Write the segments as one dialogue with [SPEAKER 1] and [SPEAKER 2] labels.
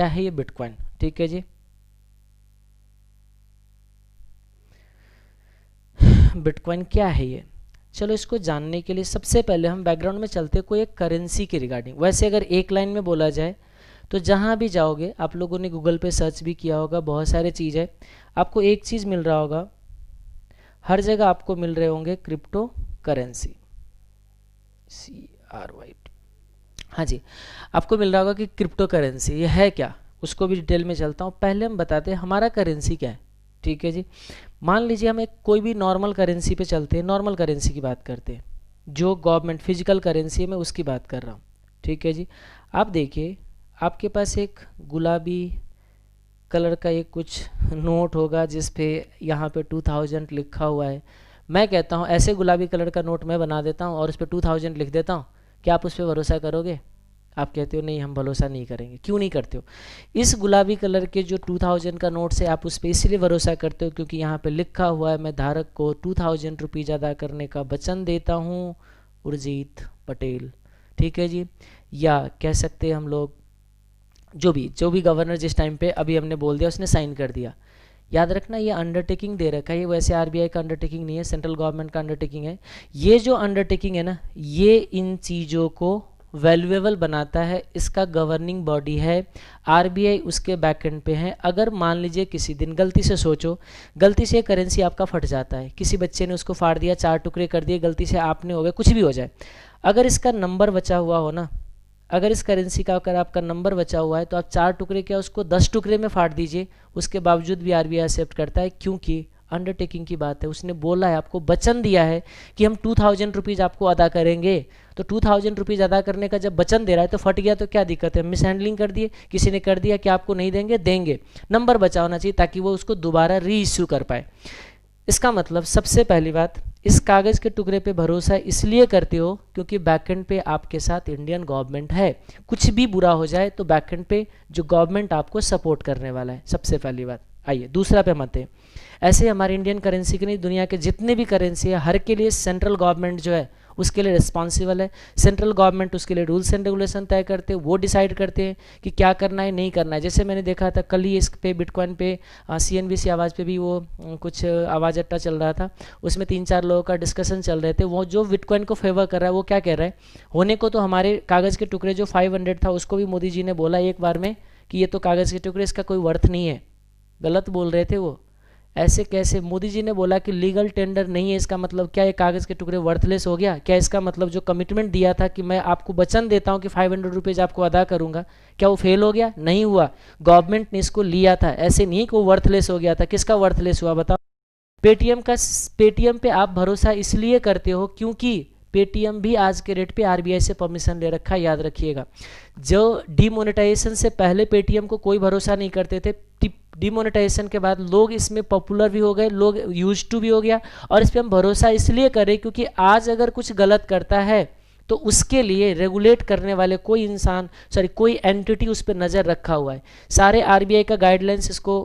[SPEAKER 1] क्या है ये बिटकॉइन, ठीक है जी। बिटकॉइन क्या है ये, चलो इसको जानने के लिए सबसे पहले हम बैकग्राउंड में चलते हैं कोई एक करेंसी के रिगार्डिंग। वैसे अगर एक लाइन में बोला जाए तो जहाँ भी जाओगे, आप लोगों ने गूगल पे सर्च भी किया होगा, बहुत सारे चीज़ है, आपको एक चीज़ मिल रहा होगा, हर जगह आपको मिल रहे होंगे क्रिप्टो करेंसी, CRY। हाँ जी, आपको मिल रहा होगा कि क्रिप्टो करेंसी ये है क्या, उसको भी डिटेल में चलता हूँ। पहले हम बताते हैं हमारा करेंसी क्या है, ठीक है जी। मान लीजिए हम एक कोई भी नॉर्मल करेंसी पे चलते हैं, नॉर्मल करेंसी की बात करते हैं, जो गवर्नमेंट फिजिकल करेंसी है, मैं उसकी बात कर रहा हूँ, ठीक है जी। आप देखिए आपके पास एक गुलाबी कलर का एक कुछ नोट होगा जिस पे यहाँ पे 2000 लिखा हुआ है। मैं कहता हूँ ऐसे गुलाबी कलर का नोट मैं बना देता हूँ और उस पर 2000 लिख देता हूँ, क्या आप उस पर भरोसा करोगे? आप कहते हो नहीं हम भरोसा नहीं करेंगे। क्यों नहीं करते हो? इस गुलाबी कलर के जो 2000 का नोट से आप उस पर इसलिए भरोसा करते हो क्योंकि यहाँ पे लिखा हुआ है मैं धारक को 2000 रुपीज़ अदा करने का वचन देता हूँ, उर्जित पटेल, ठीक है जी। या कह सकते हैं हम लोग जो भी गवर्नर जिस टाइम पे अभी हमने बोल दिया उसने साइन कर दिया। याद रखना ये अंडरटेकिंग दे रखा है, ये वैसे आरबीआई का अंडरटेकिंग नहीं है, सेंट्रल गवर्नमेंट का अंडरटेकिंग है। ये जो अंडरटेकिंग है ना, ये इन चीज़ों को वैल्यूएबल बनाता है, इसका गवर्निंग बॉडी है आरबीआई, उसके बैकएंड पे है। अगर मान लीजिए किसी दिन गलती से सोचो, गलती से करेंसी आपका फट जाता है, किसी बच्चे ने उसको फाड़ दिया, 4 टुकड़े कर दिए, गलती से आपने हो गए, कुछ भी हो जाए, अगर इसका नंबर बचा हुआ हो ना, अगर इस करेंसी का अगर आपका नंबर बचा हुआ है तो आप 4 टुकड़े क्या उसको 10 टुकड़े में फाड़ दीजिए, उसके बावजूद भी आरबीआई एक्सेप्ट करता है, क्योंकि अंडरटेकिंग की बात है। उसने बोला है, आपको वचन दिया है कि हम 2000 रुपीज़ आपको अदा करेंगे। तो 2000 रुपीज़ अदा करने का जब वचन दे रहा है तो फट गया तो क्या दिक्कत है? मिस हैंडलिंग कर दिए, किसी ने कर दिया कि आपको नहीं देंगे, देंगे। नंबर बचा होना चाहिए ताकि वो उसको दोबारा री इश्यू कर पाए। इसका मतलब सबसे पहली बात, इस कागज़ के टुकड़े पे भरोसा इसलिए करते हो क्योंकि बैकएंड पे आपके साथ इंडियन गवर्नमेंट है। कुछ भी बुरा हो जाए तो बैकएंड पे जो गवर्नमेंट आपको सपोर्ट करने वाला है, सबसे पहली बात। आइए दूसरा पे मत हैं। ऐसे हमारी इंडियन करेंसी की नहीं, दुनिया के जितने भी करेंसी है हर के लिए सेंट्रल गवर्नमेंट जो है उसके लिए रिस्पॉन्सिबल है। सेंट्रल गवर्नमेंट उसके लिए रूल्स एंड रेगुलेशन तय करते हैं, वो डिसाइड करते हैं कि क्या करना है नहीं करना है। जैसे मैंने देखा था कल ही इस पे बिटकॉइन पे CNBC आवाज़ पे भी वो कुछ आवाज़ अट्टा चल रहा था, उसमें 3-4 लोगों का डिस्कशन चल रहे थे। वो जो बिटकॉइन को फेवर कर रहा है वो क्या कह रहा है, होने को तो हमारे कागज़ के टुकड़े जो 500 था उसको भी मोदी जी ने बोला एक बार में कि ये तो कागज़ के टुकड़े, इसका कोई वर्थ नहीं है। गलत बोल रहे थे वो, ऐसे कैसे? मोदी जी ने बोला कि लीगल टेंडर नहीं है, इसका मतलब क्या ये कागज़ के टुकड़े वर्थलेस हो गया? क्या इसका मतलब जो कमिटमेंट दिया था कि मैं आपको वचन देता हूं कि 500 रुपीज़ आपको अदा करूंगा, क्या वो फेल हो गया? नहीं हुआ। गवर्नमेंट ने इसको लिया था, ऐसे नहीं कि वो वर्थलेस हो गया था। किसका वर्थलेस हुआ बताओ? पेटीएम पे आप भरोसा इसलिए करते हो क्योंकि पेटीएम भी आज के रेट पे आरबीआई से परमिशन ले रखा है, याद रखिएगा। जो डिमोनेटाइजेशन से पहले पेटीएम को कोई भरोसा नहीं करते थे, डिमोनेटाइजेशन के बाद लोग इसमें पॉपुलर भी हो गए, लोग यूज टू भी हो गया, और इस पर हम भरोसा इसलिए करें क्योंकि आज अगर कुछ गलत करता है तो उसके लिए रेगुलेट करने वाले कोई इंसान, कोई एंटिटी उस पर नज़र रखा हुआ है। सारे आरबीआई का गाइडलाइंस, इसको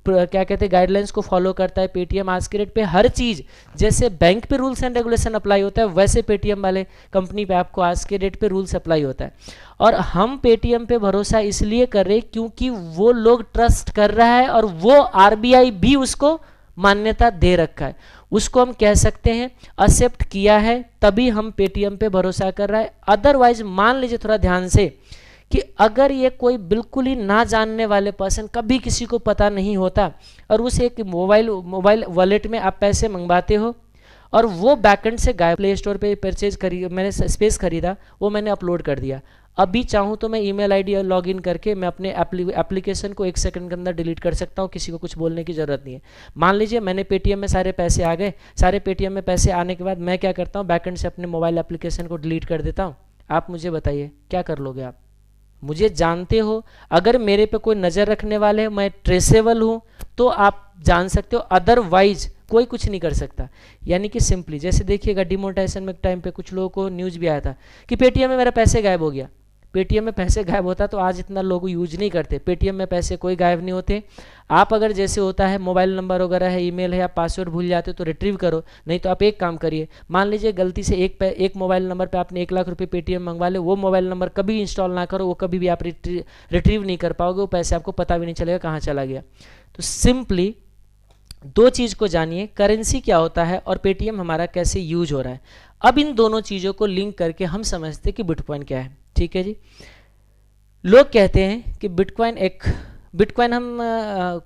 [SPEAKER 1] क्या कहते हैं, गाइडलाइंस को फॉलो करता है पेटीएम आज के रेट पे। हर चीज़ जैसे बैंक पे रूल्स एंड रेगुलेशन अप्लाई होता है, वैसे पेटीएम वाले कंपनी पे आपको आज के रेट पे रूल्स अप्लाई होता है। और हम पेटीएम पे भरोसा इसलिए कर रहे क्योंकि वो लोग ट्रस्ट कर रहा है और वो आरबीआई भी उसको मान्यता दे रखा है, उसको हम कह सकते हैं एक्सेप्ट किया है, तभी हम पेटीएम पे भरोसा कर रहा है। अदरवाइज मान लीजिए थोड़ा ध्यान से कि अगर ये कोई बिल्कुल ही ना जानने वाले पर्सन, कभी किसी को पता नहीं होता, और उस एक मोबाइल वॉलेट में आप पैसे मंगवाते हो और वो बैकएंड से गायब, प्ले स्टोर पे मैंने स्पेस खरीदा, वो मैंने अपलोड कर दिया, अभी चाहूँ तो मैं ईमेल आईडी लॉगिन करके मैं अपने एप्लीकेशन को 1 सेकंड के अंदर डिलीट कर सकता हूँ, किसी को कुछ बोलने की ज़रूरत नहीं है। मान लीजिए मैंने पेटीएम में सारे पैसे आ गए, सारे पेटीएम में पैसे आने के बाद मैं क्या करता हूँ, बैकएंड से अपने मोबाइल एप्लीकेशन को डिलीट कर देता हूँ। आप मुझे बताइए क्या कर लोगे आप? मुझे जानते हो, अगर मेरे पे कोई नज़र रखने वाले हैं, मैं ट्रेसेबल हूँ, तो आप जान सकते हो, अदरवाइज कोई कुछ नहीं कर सकता। यानी कि सिंपली जैसे देखिएगा डिमोनेटाइजेशन में टाइम पे कुछ लोगों को न्यूज़ भी आया था कि पेटीएम में मेरा पैसे गायब हो गया। पेटीएम में पैसे गायब होता तो आज इतना लोग यूज नहीं करते। पेटीएम में पैसे कोई गायब नहीं होते। आप अगर जैसे होता है मोबाइल नंबर वगैरह है, ईमेल है, आप पासवर्ड भूल जाते हो तो रिट्रीव करो, नहीं तो आप एक काम करिए, मान लीजिए गलती से एक मोबाइल नंबर पे आपने 1 लाख रुपए पेटीएम मंगवा ले, वो मोबाइल नंबर कभी इंस्टॉल ना करो, वो कभी भी आप रिट्रीव नहीं कर पाओगे, वो पैसे आपको पता भी नहीं चलेगा कहाँ चला गया। तो सिंपली दो चीज़ को जानिए, करेंसी क्या होता है और पेटीएम हमारा कैसे यूज हो रहा है। अब इन दोनों चीज़ों को लिंक करके हम समझते हैं कि बिटकॉइन क्या है। ठीक है जी, लोग कहते हैं कि बिटकॉइन हम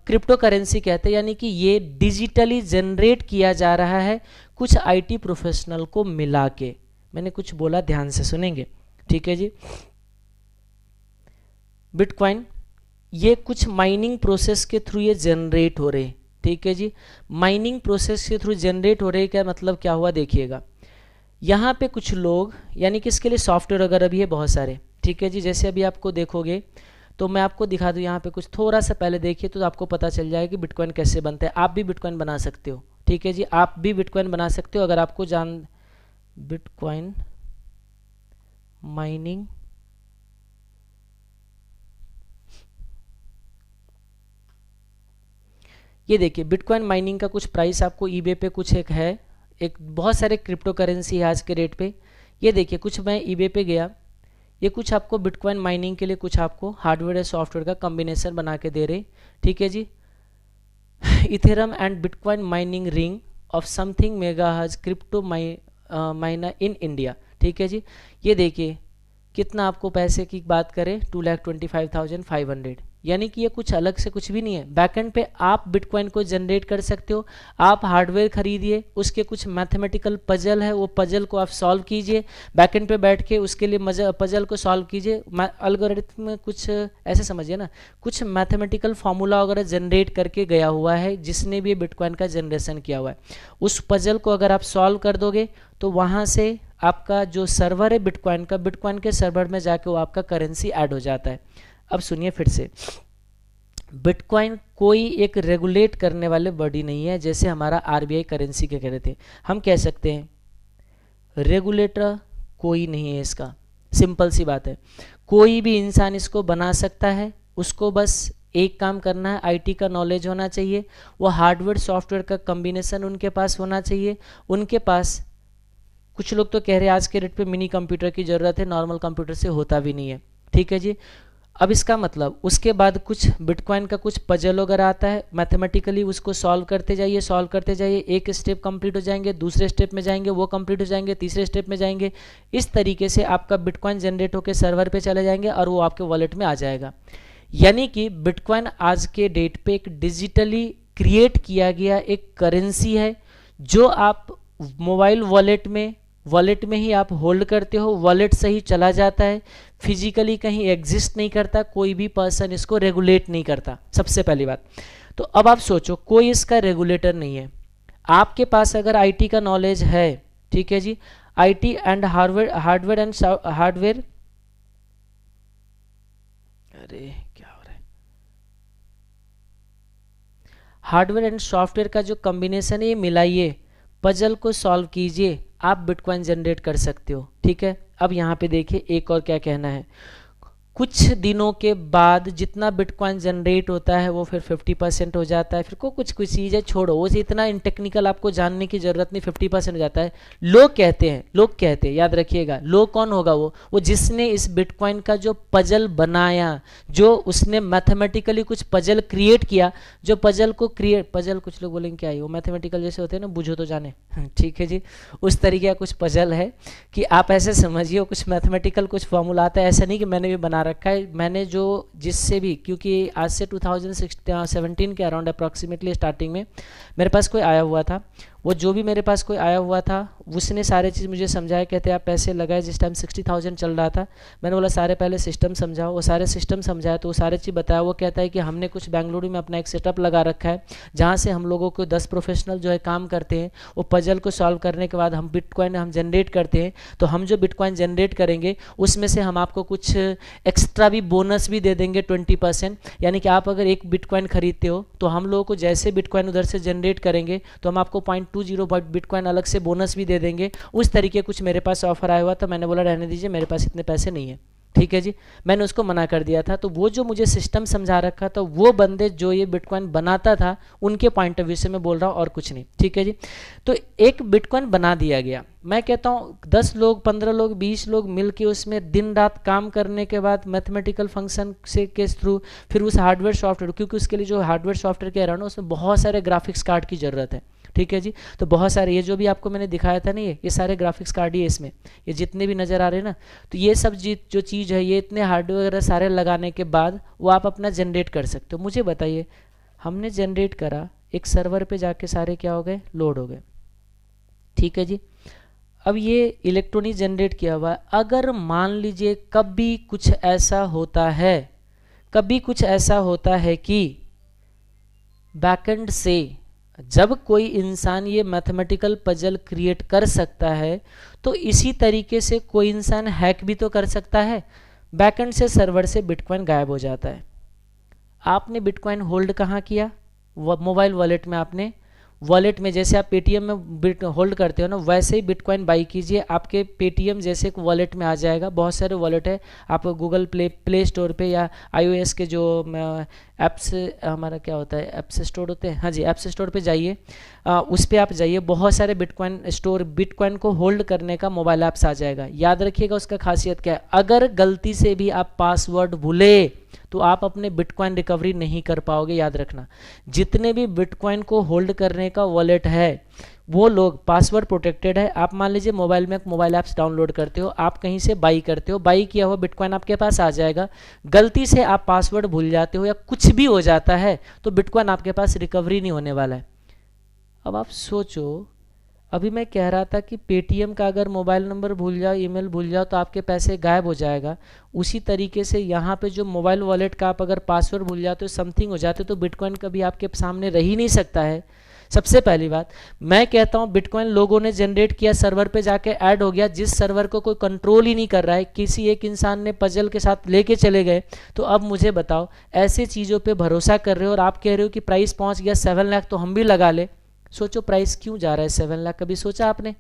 [SPEAKER 1] क्रिप्टो करेंसी कहते हैं, यानी कि ये डिजिटली जनरेट किया जा रहा है कुछ आईटी प्रोफेशनल को मिला के। मैंने कुछ बोला, ध्यान से सुनेंगे। ठीक है जी, बिटकॉइन ये कुछ माइनिंग प्रोसेस के थ्रू ये जनरेट हो रहे हैं। ठीक है जी, माइनिंग प्रोसेस के थ्रू जनरेट हो रहे हैं, क्या मतलब क्या हुआ देखिएगा। यहाँ पे कुछ लोग, यानी कि इसके लिए सॉफ्टवेयर वगैरह भी है बहुत सारे। ठीक है जी, जैसे अभी आपको देखोगे तो मैं आपको दिखा दूँ, यहाँ पे कुछ थोड़ा सा पहले देखिए तो आपको पता चल जाएगा कि बिटकॉइन कैसे बनता है। आप भी बिटकॉइन बना सकते हो। ठीक है जी, आप भी बिटकॉइन बना सकते हो अगर आपको बिटकॉइन माइनिंग, ये देखिए बिटकॉइन माइनिंग का कुछ प्राइस आपको ईबे पे कुछ एक है, एक बहुत सारे क्रिप्टो करेंसी है आज के रेट पे। ये देखिए कुछ मैं ईबे पे गया, ये कुछ आपको बिटकॉइन माइनिंग के लिए कुछ आपको हार्डवेयर या सॉफ्टवेयर का कॉम्बिनेशन बना के दे रहे। ठीक है जी, Ethereum and bitcoin mining ring of something megahertz crypto miner in India. ठीक है जी, ये देखिए कितना आपको पैसे की बात करें, 2,25,500, यानी कि ये कुछ अलग से कुछ भी नहीं है। बैकएंड पे आप बिटकॉइन को जनरेट कर सकते हो। आप हार्डवेयर खरीदिए, उसके कुछ मैथमेटिकल पजल है, वो पजल को आप सॉल्व कीजिए, बैकएंड पे बैठ के उसके लिए पजल को सॉल्व कीजिए। एल्गोरिथम में कुछ ऐसे समझिए ना, कुछ मैथमेटिकल फार्मूला वगैरह जनरेट करके गया हुआ है जिसने भी बिटकॉइन का जनरेशन किया हुआ है। उस पजल को अगर आप सॉल्व कर दोगे तो वहाँ से आपका जो सर्वर है बिटकॉइन का, बिटकॉइन के सर्वर में जाके वो आपका करेंसी ऐड हो जाता है। अब सुनिए फिर से, बिटकॉइन कोई एक रेगुलेट करने वाले बॉडी नहीं है, जैसे हमारा आरबीआई करेंसी के कह रहे थे। हम कह सकते हैं रेगुलेटर कोई नहीं है इसका, सिंपल सी बात है। कोई भी इंसान इसको बना सकता है, उसको बस एक काम करना है, आईटी का नॉलेज होना चाहिए, वो हार्डवेयर सॉफ्टवेयर का कॉम्बिनेशन उनके पास होना चाहिए। उनके पास कुछ लोग तो कह रहे हैं आज के रेट पे मिनी कंप्यूटर की ज़रूरत है, नॉर्मल कंप्यूटर से होता भी नहीं है। ठीक है जी, अब इसका मतलब उसके बाद कुछ बिटकॉइन का कुछ पजल वगैरह आता है, मैथमेटिकली उसको सॉल्व करते जाइए, एक स्टेप कंप्लीट हो जाएंगे, दूसरे स्टेप में जाएंगे वो कंप्लीट हो जाएंगे, तीसरे स्टेप में जाएंगे। इस तरीके से आपका बिटकॉइन जनरेट होकर सर्वर पे चले जाएंगे और वो आपके वॉलेट में आ जाएगा। यानी कि बिटकॉइन आज के डेट पे एक डिजिटली क्रिएट किया गया एक करेंसी है, जो आप मोबाइल वॉलेट में ही आप होल्ड करते हो, वॉलेट से ही चला जाता है, फिजिकली कहीं एग्जिस्ट नहीं करता, कोई भी पर्सन इसको रेगुलेट नहीं करता, सबसे पहली बात। तो अब आप सोचो, कोई इसका रेगुलेटर नहीं है। आपके पास अगर आईटी का नॉलेज है, ठीक है जी, आईटी एंड हार्डवेयर अरे क्या हो रहा है, हार्डवेयर एंड सॉफ्टवेयर का जो कॉम्बिनेशन है ये मिलाइए, पजल को सॉल्व कीजिए, आप बिटकॉइन जनरेट कर सकते हो। ठीक है, अब यहाँ पे देखिए एक और क्या कहना है, कुछ दिनों के बाद जितना बिटकॉइन जनरेट होता है वो फिर 50% हो जाता है, फिर को कुछ चीज़ें छोड़ो, वो इतना इन टेक्निकल आपको जानने की ज़रूरत नहीं, 50% हो जाता है। लोग कहते हैं, याद रखिएगा, लोग कौन होगा, वो जिसने इस बिटकॉइन का जो पजल बनाया, जो उसने मैथमेटिकली कुछ पजल क्रिएट किया, जो पजल कुछ लोग बोलेंगे क्या है वो मैथमेटिकल जैसे होते हैं ना, बुझो तो जाने। ठीक है जी, उस तरीके का कुछ पजल है कि आप ऐसे समझिए, कुछ मैथमेटिकल कुछ फॉर्मूला आता है, ऐसा नहीं कि मैंने भी बना रखा है। मैंने जो जिससे भी, क्योंकि आज से 2017 के अराउंड अप्रॉक्सीमेटली स्टार्टिंग में मेरे पास कोई आया हुआ था, वो जो भी मेरे पास कोई आया हुआ था उसने सारे चीज़ मुझे समझाया। कहते आप पैसे लगाए, जिस टाइम 60,000 चल रहा था, मैंने बोला सारे पहले सिस्टम समझाओ, वो सारे सिस्टम समझाया तो वो सारे चीज़ बताया। वो कहता है कि हमने कुछ बेंगलुरु में अपना एक सेटअप लगा रखा है, जहाँ से हम लोगों को 10 प्रोफेशनल जो है काम करते हैं, वो पजल को सॉल्व करने के बाद हम बिटकॉइन हम जनरेट करते हैं। तो हम जो बिटकॉइन जनरेट करेंगे उसमें से हम आपको कुछ एक्स्ट्रा भी बोनस भी दे देंगे 20%, यानी कि आप अगर एक बिटकॉइन खरीदते हो तो हम लोगों को जैसे बिटकॉइन उधर से जनरेट करेंगे तो हम आपको 0.20 बिटकॉइन अलग से बोनस भी दे देंगे। उस तरीके कुछ मेरे पास ऑफर आया हुआ था, मैंने बोला रहने दीजिए, मेरे पास इतने पैसे नहीं है। ठीक है जी, मैंने उसको मना कर दिया था। तो वो जो मुझे सिस्टम समझा रखा था, वो बंदे जो ये बिटकॉइन बनाता था उनके पॉइंट ऑफ व्यू से मैं बोल रहा हूँ और कुछ नहीं, ठीक है जी। तो एक बिटकॉइन बना दिया गया, मैं कहता हूँ 10 लोग 15 लोग 20 लोग मिलके उसमें दिन रात काम करने के बाद मैथमेटिकल फंक्शन से के थ्रू फिर उस हार्डवेयर सॉफ्टवेयर, क्योंकि उसके लिए जो हार्डवेयर सॉफ्टवेयर कह रहा हूँ ना उसमें बहुत सारे ग्राफिक्स कार्ड की ज़रूरत है, ठीक है जी। तो बहुत सारे ये जो भी आपको मैंने दिखाया था ना, ये सारे ग्राफिक्स कार्ड ही है इसमें, ये जितने भी नज़र आ रहे हैं ना, तो ये सब जो चीज़ है, ये इतने हार्डवेयर वगैरह सारे लगाने के बाद वो आप अपना जनरेट कर सकते हो। मुझे बताइए, हमने जनरेट करा, एक सर्वर पे जाके सारे क्या हो गए, लोड हो गए, ठीक है जी। अब ये इलेक्ट्रॉनिक जनरेट किया हुआ है, अगर मान लीजिए कभी कुछ ऐसा होता है, कभी कुछ ऐसा होता है कि बैकएंड से जब कोई इंसान ये मैथमेटिकल पजल क्रिएट कर सकता है, तो इसी तरीके से कोई इंसान हैक भी तो कर सकता है। बैकएंड से सर्वर से बिटकॉइन गायब हो जाता है। आपने बिटकॉइन होल्ड कहाँ किया, मोबाइल वॉलेट में। आपने वॉलेट में, जैसे आप पेटीएम में होल्ड करते हो ना, वैसे ही बिटकॉइन बाई कीजिए, आपके पेटीएम जैसे वॉलेट में आ जाएगा। बहुत सारे वॉलेट है, आप गूगल प्ले स्टोर पे या iOS के जो ऐप्स, हमारा क्या होता है, ऐप्स स्टोर होते हैं, हाँ जी, ऐप्स स्टोर पे जाइए, उस पर आप जाइए, बहुत सारे बिटकॉइन को होल्ड करने का मोबाइल ऐप्स आ जाएगा। याद रखिएगा उसका खासियत क्या है, अगर गलती से भी आप पासवर्ड भूले तो आप अपने बिटकॉइन रिकवरी नहीं कर पाओगे। याद रखना, जितने भी बिटकॉइन को होल्ड करने का वॉलेट है वो लोग पासवर्ड प्रोटेक्टेड है। आप मान लीजिए मोबाइल में मोबाइल ऐप्स डाउनलोड करते हो, आप कहीं से बाई करते हो, बाई किया हुआ बिटकॉइन आपके पास आ जाएगा, गलती से आप पासवर्ड भूल जाते हो या कुछ भी हो जाता है तो बिटकॉइन आपके पास रिकवरी नहीं होने वाला है। अब आप सोचो, अभी मैं कह रहा था कि पेटीएम का अगर मोबाइल नंबर भूल जाओ, ईमेल भूल जाओ तो आपके पैसे गायब हो जाएगा। उसी तरीके से यहाँ पे जो मोबाइल वॉलेट का आप अगर पासवर्ड भूल जाते हो, समथिंग हो जाते तो बिटकॉइन कभी आपके सामने रह ही नहीं सकता है। सबसे पहली बात मैं कहता हूँ, बिटकॉइन लोगों ने जनरेट किया, सर्वर पे जाके ऐड हो गया, जिस सर्वर को कोई कंट्रोल ही नहीं कर रहा है, किसी एक इंसान ने पजल के साथ लेके चले गए। तो अब मुझे बताओ, ऐसे चीज़ों पे भरोसा कर रहे हो और आप कह रहे हो कि प्राइस पहुँच गया 7 लाख तो हम भी लगा ले। सोचो प्राइस क्यों जा रहा है 7 लाख, कभी सोचा आपने?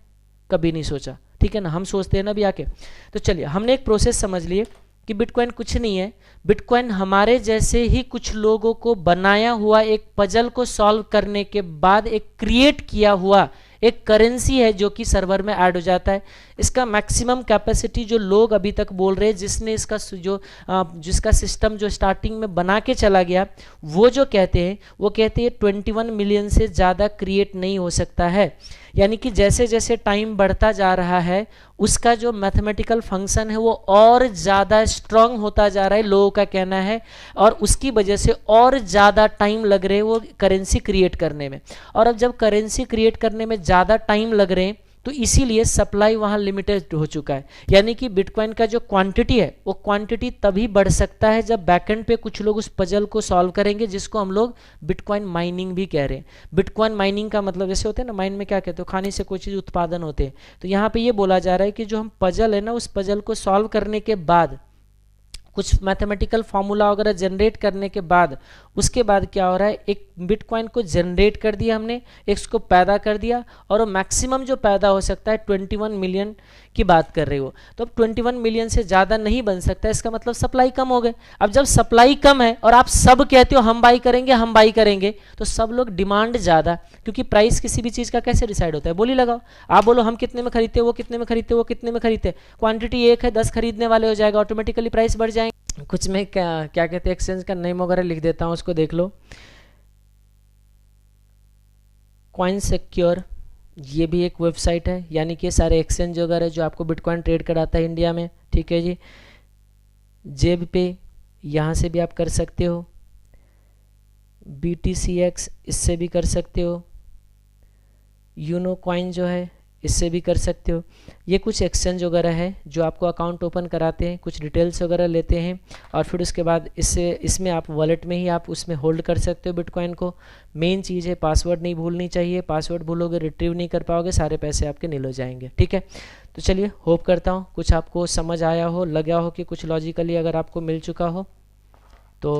[SPEAKER 1] कभी नहीं सोचा, ठीक है ना। हम सोचते हैं ना भी आके। तो चलिए, हमने एक प्रोसेस समझ लिए कि बिटकॉइन कुछ नहीं है, बिटकॉइन हमारे जैसे ही कुछ लोगों को बनाया हुआ एक पजल को सॉल्व करने के बाद एक क्रिएट किया हुआ एक करेंसी है जो कि सर्वर में ऐड हो जाता है। इसका मैक्सिमम कैपेसिटी जो लोग अभी तक बोल रहे हैं, जिसने इसका जिसका सिस्टम जो स्टार्टिंग में बना के चला गया, वो जो कहते हैं, वो कहते हैं 21 मिलियन से ज़्यादा क्रिएट नहीं हो सकता है। यानी कि जैसे जैसे टाइम बढ़ता जा रहा है उसका जो मैथमेटिकल फंक्शन है वो और ज़्यादा स्ट्रांग होता जा रहा है, लोगों का कहना है, और उसकी वजह से और ज़्यादा टाइम लग रहे हैं वो करेंसी क्रिएट करने में। और अब जब करेंसी क्रिएट करने में ज़्यादा टाइम लग रहे हैं तो इसीलिए सप्लाई वहाँ लिमिटेड हो चुका है। यानी कि बिटकॉइन का जो क्वांटिटी है वो क्वांटिटी तभी बढ़ सकता है जब बैकएंड पे कुछ लोग उस पजल को सॉल्व करेंगे, जिसको हम लोग बिटकॉइन माइनिंग भी कह रहे हैं। बिटकॉइन माइनिंग का मतलब जैसे होते हैं ना, माइन में क्या कहते हो, खाने से कोई चीज़ उत्पादन होते हैं। तो यहाँ पे ये बोला जा रहा है कि जो हम पजल है ना, उस पजल को सॉल्व करने के बाद, कुछ मैथमेटिकल फॉर्मूला वगैरह जनरेट करने के बाद, उसके बाद क्या हो रहा है, एक बिटकॉइन को जनरेट कर दिया हमने, इसको पैदा कर दिया, और वो मैक्सिमम जो पैदा हो सकता है 21 मिलियन की बात कर रहे हो। तो अब 21 मिलियन से ज़्यादा नहीं बन सकता, इसका मतलब सप्लाई कम हो गए। अब जब सप्लाई कम है और आप सब कहते हो हम बाई करेंगे हम बाई करेंगे, तो सब लोग डिमांड ज़्यादा, क्योंकि प्राइस किसी भी चीज़ का कैसे डिसाइड होता है, बोली लगाओ। आप बोलो हम कितने में खरीदते, वो कितने में खरीदते, वो कितने में खरीदते, क्वांटिटी एक है, 10 खरीदने वाले हो जाएगा, ऑटोमेटिकली प्राइस बढ़ जाएंगे। कुछ में क्या कहते हैं, एक्सचेंज का नेम वगैरह लिख देता हूँ, उसको देख लो। कॉइन सिक्योर, ये भी एक वेबसाइट है, यानी कि सारे एक्सचेंज वगैरह जो आपको बिटकॉइन ट्रेड कराता है इंडिया में, ठीक है जी। जेब पे, यहाँ से भी आप कर सकते हो। BTCX, इससे भी कर सकते हो। यूनो कॉइन जो है, इससे भी कर सकते हो। ये कुछ एक्सचेंज वगैरह है जो आपको अकाउंट ओपन कराते हैं, कुछ डिटेल्स वगैरह लेते हैं, और फिर उसके बाद इसमें आप वॉलेट में ही आप उसमें होल्ड कर सकते हो बिटकॉइन को। मेन चीज़ है पासवर्ड नहीं भूलनी चाहिए, पासवर्ड भूलोगे रिट्रीव नहीं कर पाओगे, सारे पैसे आपके नील हो जाएंगे, ठीक है। तो चलिए, होप करता हूँ कुछ आपको समझ आया हो, लगा हो कि कुछ लॉजिकली अगर आपको मिल चुका हो तो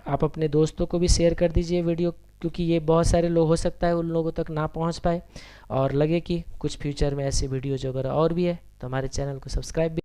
[SPEAKER 1] आप अपने दोस्तों को भी शेयर कर दीजिए वीडियो, क्योंकि ये बहुत सारे लोग हो सकता है उन लोगों तक ना पहुंच पाए, और लगे कि कुछ फ्यूचर में ऐसे वीडियोज वगैरह और भी है तो हमारे चैनल को सब्सक्राइब भी